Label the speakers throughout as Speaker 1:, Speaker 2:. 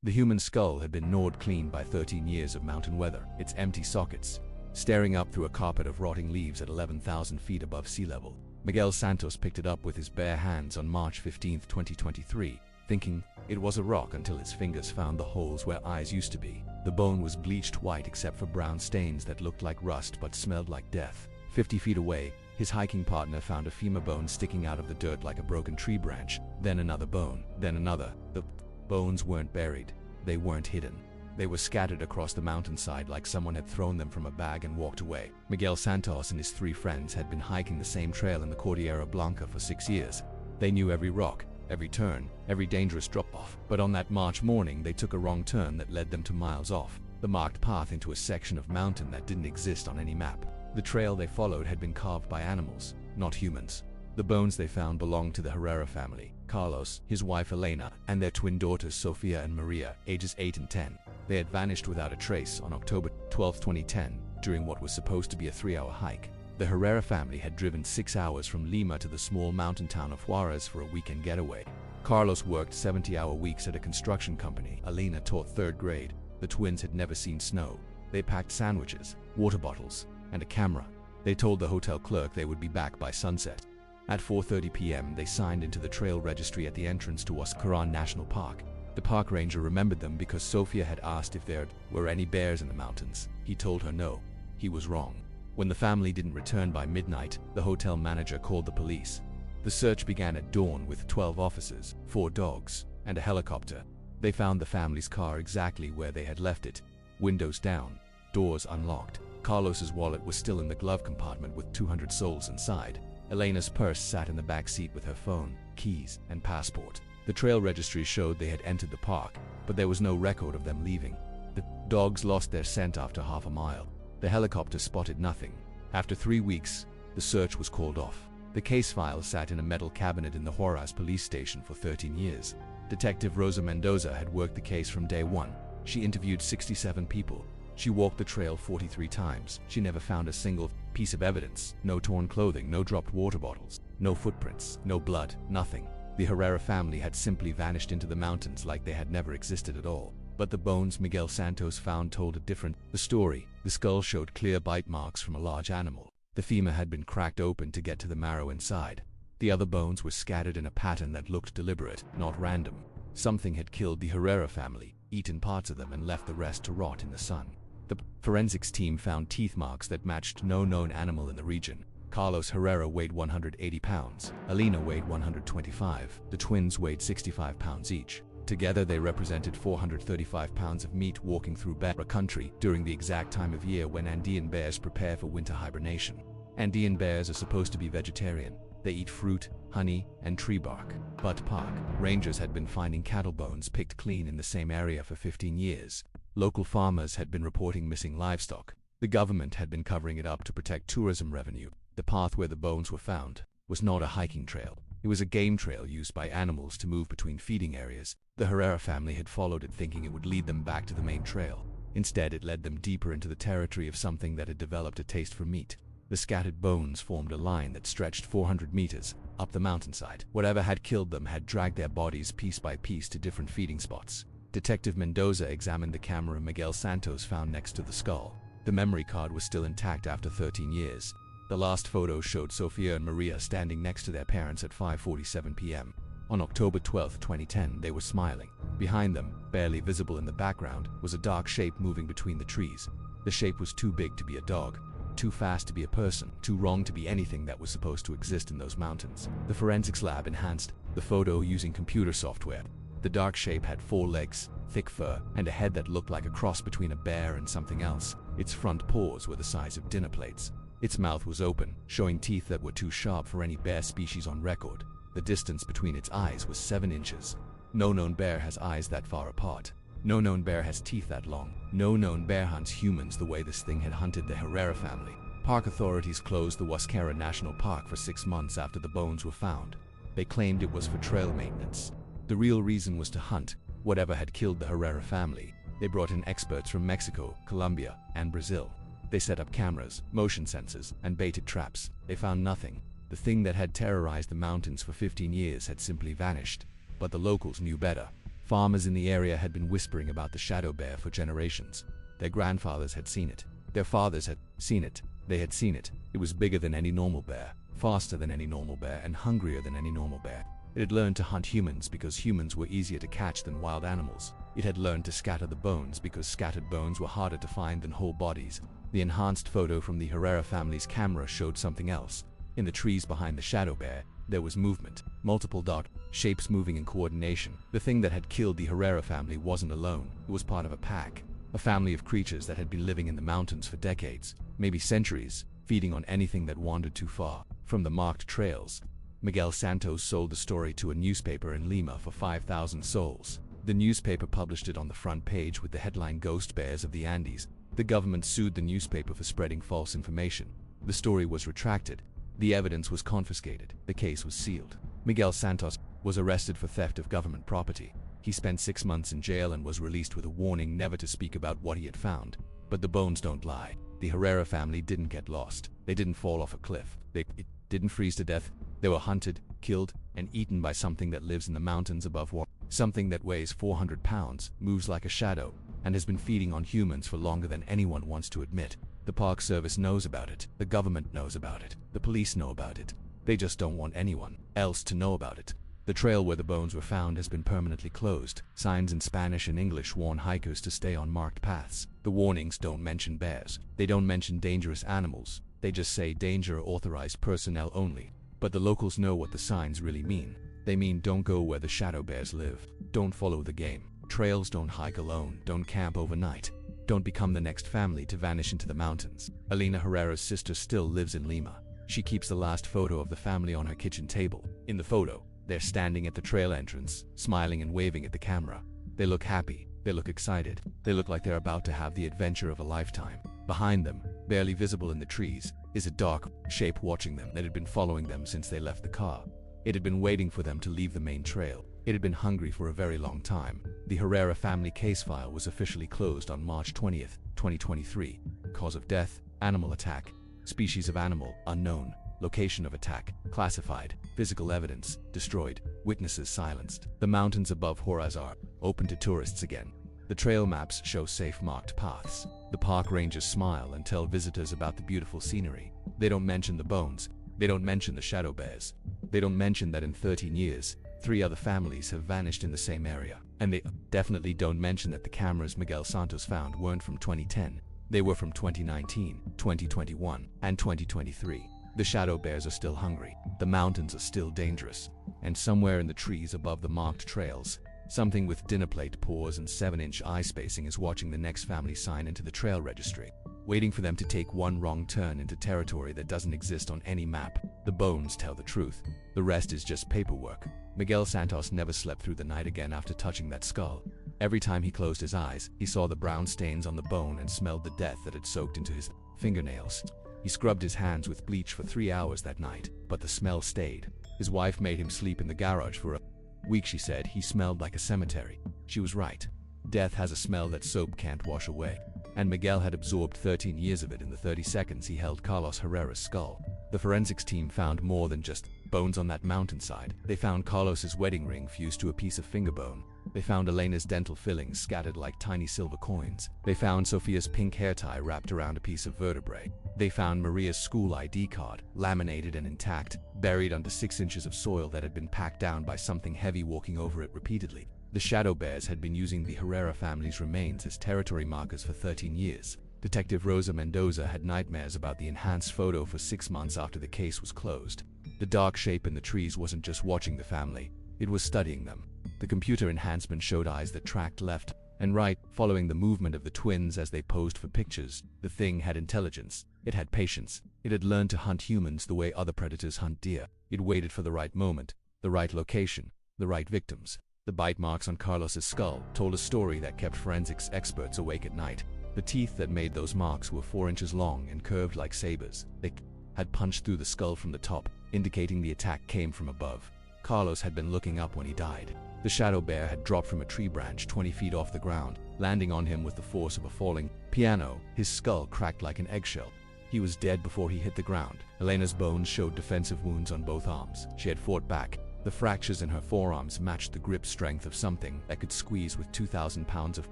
Speaker 1: The human skull had been gnawed clean by 13 years of mountain weather, its empty sockets staring up through a carpet of rotting leaves at 11,000 feet above sea level. Miguel Santos picked it up with his bare hands on March 15, 2023, thinking it was a rock until his fingers found the holes where eyes used to be. The bone was bleached white except for brown stains that looked like rust but smelled like death. 50 feet away, his hiking partner found a femur bone sticking out of the dirt like a broken tree branch, then another bone, then another. The bones weren't buried. They weren't hidden. They were scattered across the mountainside like someone had thrown them from a bag and walked away. Miguel Santos and his 3 friends had been hiking the same trail in the Cordillera Blanca for 6 years. They knew every rock, every turn, every dangerous drop-off. But on that March morning, they took a wrong turn that led them to miles off the marked path into a section of mountain that didn't exist on any map. The trail they followed had been carved by animals, not humans. The bones they found belonged to the Herrera family, Carlos, his wife Elena, and their twin daughters Sofia and Maria, ages 8 and 10. They had vanished without a trace on October 12, 2010, during what was supposed to be a 3-hour hike. The Herrera family had driven 6 hours from Lima to the small mountain town of Juarez for a weekend getaway. Carlos worked 70-hour weeks at a construction company. Elena taught 3rd grade. The twins had never seen snow. They packed sandwiches, water bottles, and a camera. They told the hotel clerk they would be back by sunset. At 4:30 p.m., they signed into the trail registry at the entrance to Huascarán National Park. The park ranger remembered them because Sofia had asked if there were any bears in the mountains. He told her no. He was wrong. When the family didn't return by midnight, the hotel manager called the police. The search began at dawn with 12 officers, 4 dogs, and a helicopter. They found the family's car exactly where they had left it. Windows down, doors unlocked. Carlos's wallet was still in the glove compartment with 200 soles inside. Elena's purse sat in the back seat with her phone, keys, and passport. The trail registry showed they had entered the park, but there was no record of them leaving. The dogs lost their scent after half a mile. The helicopter spotted nothing. After 3 weeks, the search was called off. The case file sat in a metal cabinet in the Juarez police station for 13 years. Detective Rosa Mendoza had worked the case from day one. She interviewed 67 people. She walked the trail 43 times. She never found a single piece of evidence. No torn clothing, no dropped water bottles, no footprints, no blood, nothing. The Herrera family had simply vanished into the mountains like they had never existed at all. But the bones Miguel Santos found told a different story. The skull showed clear bite marks from a large animal. The femur had been cracked open to get to the marrow inside. The other bones were scattered in a pattern that looked deliberate, not random. Something had killed the Herrera family, eaten parts of them, and left the rest to rot in the sun. The forensics team found teeth marks that matched no known animal in the region. Carlos Herrera weighed 180 pounds. Elena weighed 125. The twins weighed 65 pounds each. Together they represented 435 pounds of meat walking through bear country during the exact time of year when Andean bears prepare for winter hibernation. Andean bears are supposed to be vegetarian. They eat fruit, honey, and tree bark. But park rangers had been finding cattle bones picked clean in the same area for 15 years. Local farmers had been reporting missing livestock. The government had been covering it up to protect tourism revenue. The path where the bones were found was not a hiking trail. It was a game trail used by animals to move between feeding areas. The Herrera family had followed it thinking it would lead them back to the main trail. Instead, it led them deeper into the territory of something that had developed a taste for meat. The scattered bones formed a line that stretched 400 meters up the mountainside. Whatever had killed them had dragged their bodies piece by piece to different feeding spots. Detective Mendoza examined the camera Miguel Santos found next to the skull. The memory card was still intact after 13 years. The last photo showed Sofia and Maria standing next to their parents at 5:47 p.m. On October 12, 2010, they were smiling. Behind them, barely visible in the background, was a dark shape moving between the trees. The shape was too big to be a dog, too fast to be a person, too wrong to be anything that was supposed to exist in those mountains. The forensics lab enhanced the photo using computer software. The dark shape had 4 legs, thick fur, and a head that looked like a cross between a bear and something else. Its front paws were the size of dinner plates. Its mouth was open, showing teeth that were too sharp for any bear species on record. The distance between its eyes was 7 inches. No known bear has eyes that far apart. No known bear has teeth that long. No known bear hunts humans the way this thing had hunted the Herrera family. Park authorities closed the Huascarán National Park for 6 months after the bones were found. They claimed it was for trail maintenance. The real reason was to hunt whatever had killed the Herrera family. They brought in experts from Mexico, Colombia, and Brazil. They set up cameras, motion sensors, and baited traps. They found nothing. The thing that had terrorized the mountains for 15 years had simply vanished. But the locals knew better. Farmers in the area had been whispering about the shadow bear for generations. Their grandfathers had seen it. Their fathers had seen it. They had seen it. It was bigger than any normal bear, faster than any normal bear, and hungrier than any normal bear. It had learned to hunt humans because humans were easier to catch than wild animals. It had learned to scatter the bones because scattered bones were harder to find than whole bodies. The enhanced photo from the Herrera family's camera showed something else. In the trees behind the shadow bear, there was movement, multiple dark shapes moving in coordination. The thing that had killed the Herrera family wasn't alone. It was part of a pack, a family of creatures that had been living in the mountains for decades, maybe centuries, feeding on anything that wandered too far from the marked trails. Miguel Santos sold the story to a newspaper in Lima for 5,000 soles. The newspaper published it on the front page with the headline "Ghost Bears of the Andes." The government sued the newspaper for spreading false information. The story was retracted. The evidence was confiscated. The case was sealed. Miguel Santos was arrested for theft of government property. He spent 6 months in jail and was released with a warning never to speak about what he had found. But the bones don't lie. The Herrera family didn't get lost. They didn't fall off a cliff. They didn't freeze to death. They were hunted, killed, and eaten by something that lives in the mountains above water. Something that weighs 400 pounds, moves like a shadow, and has been feeding on humans for longer than anyone wants to admit. The Park Service knows about it. The government knows about it. The police know about it. They just don't want anyone else to know about it. The trail where the bones were found has been permanently closed. Signs in Spanish and English warn hikers to stay on marked paths. The warnings don't mention bears. They don't mention dangerous animals. They just say danger, authorized personnel only. But the locals know what the signs really mean. They mean don't go where the shadow bears live. Don't follow the game. Trails don't hike alone. Don't camp overnight. Don't become the next family to vanish into the mountains. Elena Herrera's sister still lives in Lima. She keeps the last photo of the family on her kitchen table. In the photo, they're standing at the trail entrance, smiling and waving at the camera. They look happy. They look excited. They look like they're about to have the adventure of a lifetime. Behind them, barely visible in the trees, is a dark shape watching them that had been following them since they left the car. It had been waiting for them to leave the main trail. It had been hungry for a very long time. The Herrera family case file was officially closed on March 20th, 2023. Cause of death, animal attack. Species of animal, unknown. Location of attack, classified. Physical evidence, destroyed. Witnesses silenced. The mountains above Juarez are open to tourists again. The trail maps show safe marked paths. The park rangers smile and tell visitors about the beautiful scenery. They don't mention the bones. They don't mention the shadow bears. They don't mention that in 13 years, 3 other families have vanished in the same area. And they definitely don't mention that the cameras Miguel Santos found weren't from 2010. They were from 2019, 2021, and 2023. The shadow bears are still hungry. The mountains are still dangerous. And somewhere in the trees above the marked trails, something with dinner plate paws and 7-inch eye spacing is watching the next family sign into the trail registry, waiting for them to take one wrong turn into territory that doesn't exist on any map. The bones tell the truth. The rest is just paperwork. Miguel Santos never slept through the night again after touching that skull. Every time he closed his eyes, he saw the brown stains on the bone and smelled the death that had soaked into his fingernails. He scrubbed his hands with bleach for 3 hours that night, but the smell stayed. His wife made him sleep in the garage for a week. She said he smelled like a cemetery. She was right. Death has a smell that soap can't wash away. And Miguel had absorbed 13 years of it in the 30 seconds he held Carlos Herrera's skull. The forensics team found more than just bones on that mountainside. They found Carlos's wedding ring fused to a piece of finger bone. They found Elena's dental fillings scattered like tiny silver coins. They found Sophia's pink hair tie wrapped around a piece of vertebrae. They found Maria's school ID card, laminated and intact, buried under 6 inches of soil that had been packed down by something heavy walking over it repeatedly. The shadow bears had been using the Herrera family's remains as territory markers for 13 years. Detective Rosa Mendoza had nightmares about the enhanced photo for 6 months after the case was closed. The dark shape in the trees wasn't just watching the family, it was studying them. The computer enhancement showed eyes that tracked left and right, following the movement of the twins as they posed for pictures. The thing had intelligence. It had patience. It had learned to hunt humans the way other predators hunt deer. It waited for the right moment, the right location, the right victims. The bite marks on Carlos's skull told a story that kept forensics experts awake at night. The teeth that made those marks were 4 inches long and curved like sabers. They had punched through the skull from the top, indicating the attack came from above. Carlos had been looking up when he died. The shadow bear had dropped from a tree branch 20 feet off the ground, landing on him with the force of a falling piano. His skull cracked like an eggshell. He was dead before he hit the ground. Elena's bones showed defensive wounds on both arms. She had fought back, The fractures in her forearms matched the grip strength of something that could squeeze with 2,000 pounds of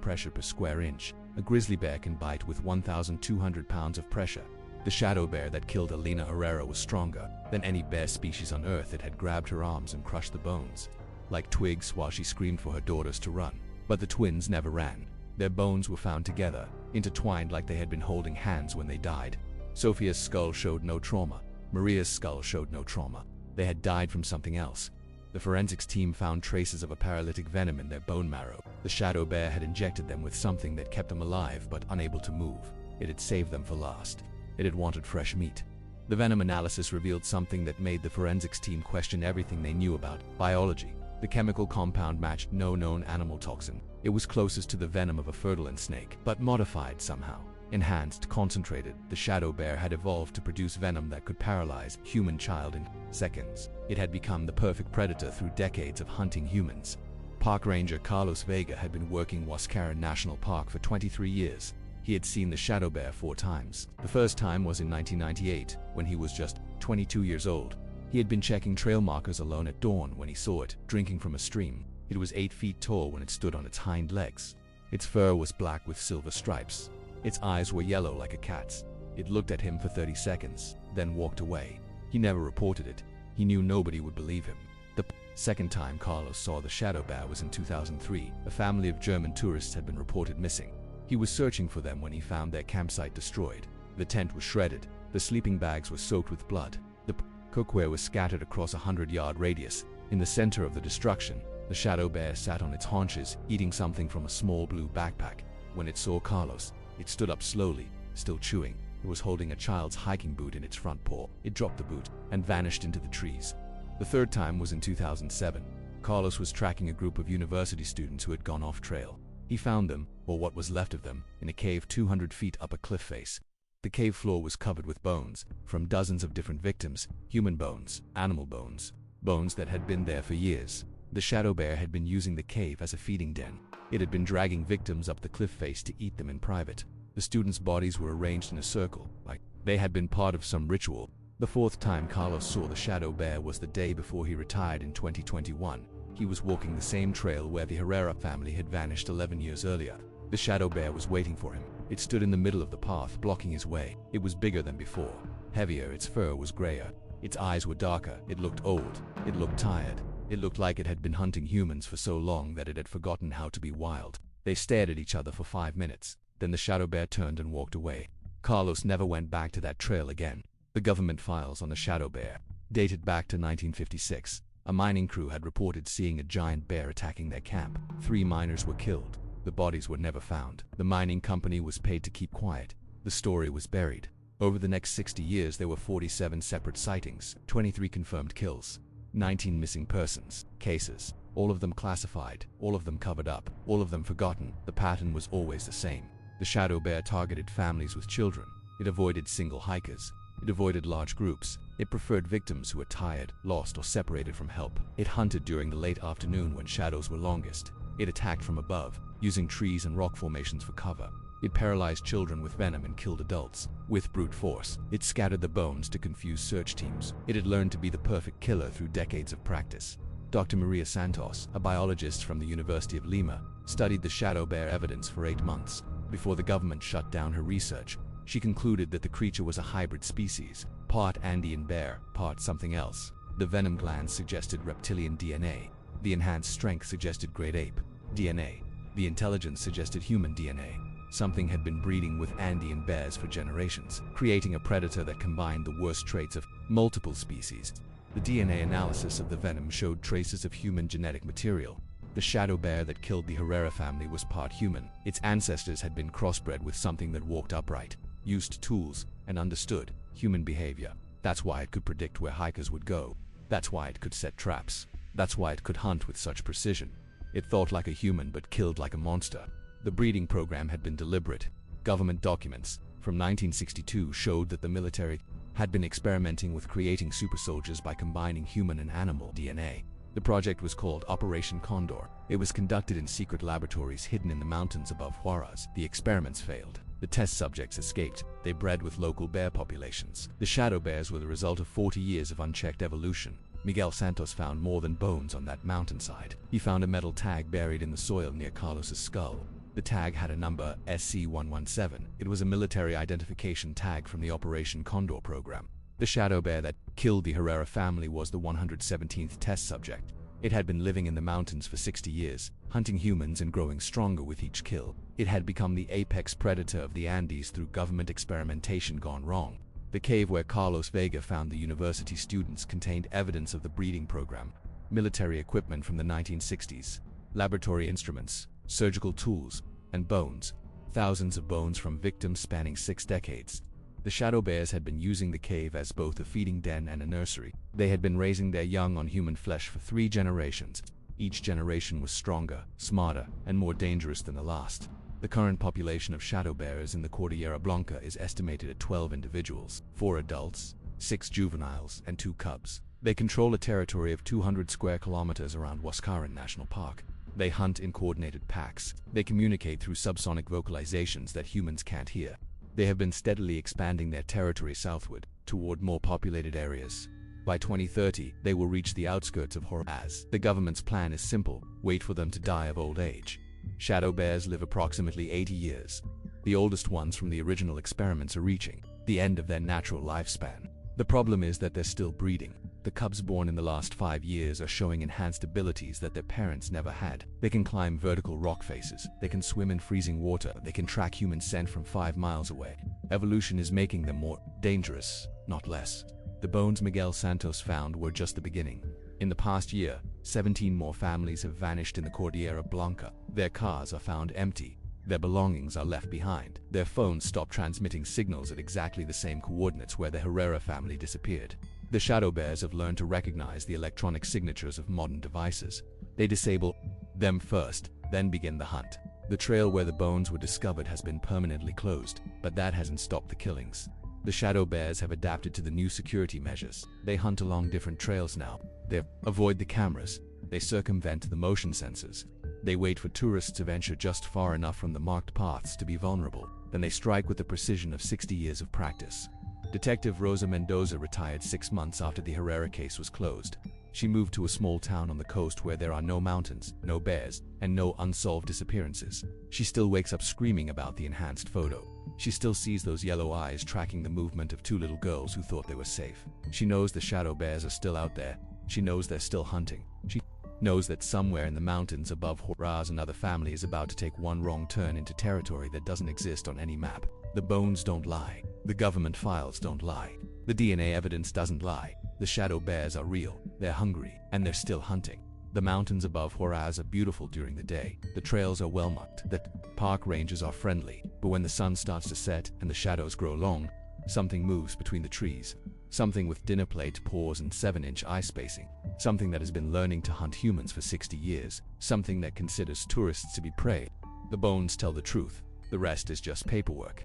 Speaker 1: pressure per square inch. A grizzly bear can bite with 1,200 pounds of pressure. The shadow bear that killed Alina Herrera was stronger than any bear species on Earth. It had grabbed her arms and crushed the bones like twigs while she screamed for her daughters to run. But the twins never ran. Their bones were found together, intertwined like they had been holding hands when they died. Sophia's skull showed no trauma. Maria's skull showed no trauma. They had died from something else. The forensics team found traces of a paralytic venom in their bone marrow. The shadow bear had injected them with something that kept them alive but unable to move. It had saved them for last. It had wanted fresh meat. The venom analysis revealed something that made the forensics team question everything they knew about biology. The chemical compound matched no known animal toxin. It was closest to the venom of a furulent snake, but modified somehow. Enhanced, concentrated, the shadow bear had evolved to produce venom that could paralyze human child in seconds. It had become the perfect predator through decades of hunting humans. Park ranger Carlos Vega had been working Huascarán National Park for 23 years. He had seen the shadow bear 4 times. The first time was in 1998, when he was just 22 years old. He had been checking trail markers alone at dawn when he saw it, drinking from a stream. It was 8 feet tall when it stood on its hind legs. Its fur was black with silver stripes. Its eyes were yellow like a cat's. It looked at him for 30 seconds, then walked away. He never reported it. He knew nobody would believe him. The second time Carlos saw the shadow bear was in 2003. A family of German tourists had been reported missing. He was searching for them when he found their campsite destroyed. The tent was shredded. The sleeping bags were soaked with blood. The cookware was scattered across a 100-yard radius. In the center of the destruction, the shadow bear sat on its haunches, eating something from a small blue backpack. When it saw Carlos, it stood up slowly, still chewing. It was holding a child's hiking boot in its front paw. It dropped the boot and vanished into the trees. The third time was in 2007. Carlos was tracking a group of university students who had gone off trail. He found them, or what was left of them, in a cave 200 feet up a cliff face. The cave floor was covered with bones, from dozens of different victims, human bones, animal bones, bones that had been there for years. The shadow bear had been using the cave as a feeding den. It had been dragging victims up the cliff face to eat them in private. The students' bodies were arranged in a circle, like they had been part of some ritual. The fourth time Carlos saw the shadow bear was the day before he retired in 2021. He was walking the same trail where the Herrera family had vanished 11 years earlier. The shadow bear was waiting for him. It stood in the middle of the path, blocking his way. It was bigger than before. Heavier, its fur was grayer. Its eyes were darker. It looked old. It looked tired. It looked like it had been hunting humans for so long that it had forgotten how to be wild. They stared at each other for 5 minutes. Then the shadow bear turned and walked away. Carlos never went back to that trail again. The government files on the shadow bear dated back to 1956. A mining crew had reported seeing a giant bear attacking their camp. 3 miners were killed. The bodies were never found. The mining company was paid to keep quiet. The story was buried. Over the next 60 years, there were 47 separate sightings, 23 confirmed kills, 19 missing persons cases, all of them classified, all of them covered up, all of them forgotten. The pattern was always the same. The shadow bear targeted families with children. It avoided single hikers. It avoided large groups. It preferred victims who were tired, lost, or separated from help. It hunted during the late afternoon when shadows were longest. It attacked from above, using trees and rock formations for cover. It paralyzed children with venom and killed adults with brute force. It scattered the bones to confuse search teams. It had learned to be the perfect killer through decades of practice. Dr. Maria Santos, a biologist from the University of Lima, studied the shadow bear evidence for 8 months. Before the government shut down her research, she concluded that the creature was a hybrid species, part Andean bear, part something else. The venom glands suggested reptilian DNA. The enhanced strength suggested great ape DNA. The intelligence suggested human DNA. Something had been breeding with Andean bears for generations, creating a predator that combined the worst traits of multiple species. The DNA analysis of the venom showed traces of human genetic material. The shadow bear that killed the Herrera family was part human. Its ancestors had been crossbred with something that walked upright, used tools, and understood human behavior. That's why it could predict where hikers would go. That's why it could set traps. That's why it could hunt with such precision. It thought like a human but killed like a monster. The breeding program had been deliberate. Government documents from 1962 showed that the military had been experimenting with creating super soldiers by combining human and animal DNA. The project was called Operation Condor. It was conducted in secret laboratories hidden in the mountains above Huaraz. The experiments failed. The test subjects escaped. They bred with local bear populations. The shadow bears were the result of 40 years of unchecked evolution. Miguel Santos found more than bones on that mountainside. He found a metal tag buried in the soil near Carlos's skull. The tag had a number, SC-117. It was a military identification tag from the Operation Condor program. The shadow bear that killed the Herrera family was the 117th test subject. It had been living in the mountains for 60 years, hunting humans and growing stronger with each kill. It had become the apex predator of the Andes through government experimentation gone wrong. The cave where Carlos Vega found the university students contained evidence of the breeding program, military equipment from the 1960s, laboratory instruments, surgical tools, and bones. Thousands of bones from victims spanning 6 decades. The shadow bears had been using the cave as both a feeding den and a nursery. They had been raising their young on human flesh for 3 generations. Each generation was stronger, smarter, and more dangerous than the last. The current population of shadow bears in the Cordillera Blanca is estimated at 12 individuals, 4 adults, 6 juveniles, and 2 cubs. They control a territory of 200 square kilometers around Huascaran National Park. They hunt in coordinated packs. They communicate through subsonic vocalizations that humans can't hear. They have been steadily expanding their territory southward, toward more populated areas. By 2030, they will reach the outskirts of Huaraz. The government's plan is simple: wait for them to die of old age. Shadow bears live approximately 80 years. The oldest ones from the original experiments are reaching the end of their natural lifespan. The problem is that they're still breeding. The cubs born in the last 5 years are showing enhanced abilities that their parents never had. They can climb vertical rock faces. They can swim in freezing water. They can track human scent from 5 miles away. Evolution is making them more dangerous, not less. The bones Miguel Santos found were just the beginning. In the past year, 17 more families have vanished in the Cordillera Blanca. Their cars are found empty. Their belongings are left behind. Their phones stop transmitting signals at exactly the same coordinates where the Herrera family disappeared. The shadow bears have learned to recognize the electronic signatures of modern devices. They disable them first, then begin the hunt. The trail where the bones were discovered has been permanently closed, but that hasn't stopped the killings. The shadow bears have adapted to the new security measures. They hunt along different trails now. They avoid the cameras. They circumvent the motion sensors. They wait for tourists to venture just far enough from the marked paths to be vulnerable. Then they strike with the precision of 60 years of practice. Detective Rosa Mendoza retired 6 months after the Herrera case was closed. She moved to a small town on the coast where there are no mountains, no bears, and no unsolved disappearances. She still wakes up screaming about the enhanced photo. She still sees those yellow eyes tracking the movement of 2 little girls who thought they were safe. She knows the shadow bears are still out there. She knows they're still hunting. She knows that somewhere in the mountains above Huaraz another family is about to take one wrong turn into territory that doesn't exist on any map. The bones don't lie. The government files don't lie. The DNA evidence doesn't lie. The shadow bears are real. They're hungry, and they're still hunting. The mountains above Huaraz are beautiful during the day. The trails are well marked. The park ranges are friendly. But when the sun starts to set and the shadows grow long, something moves between the trees. Something with dinner plate paws and 7-inch eye spacing. Something that has been learning to hunt humans for 60 years. Something that considers tourists to be prey. The bones tell the truth. The rest is just paperwork.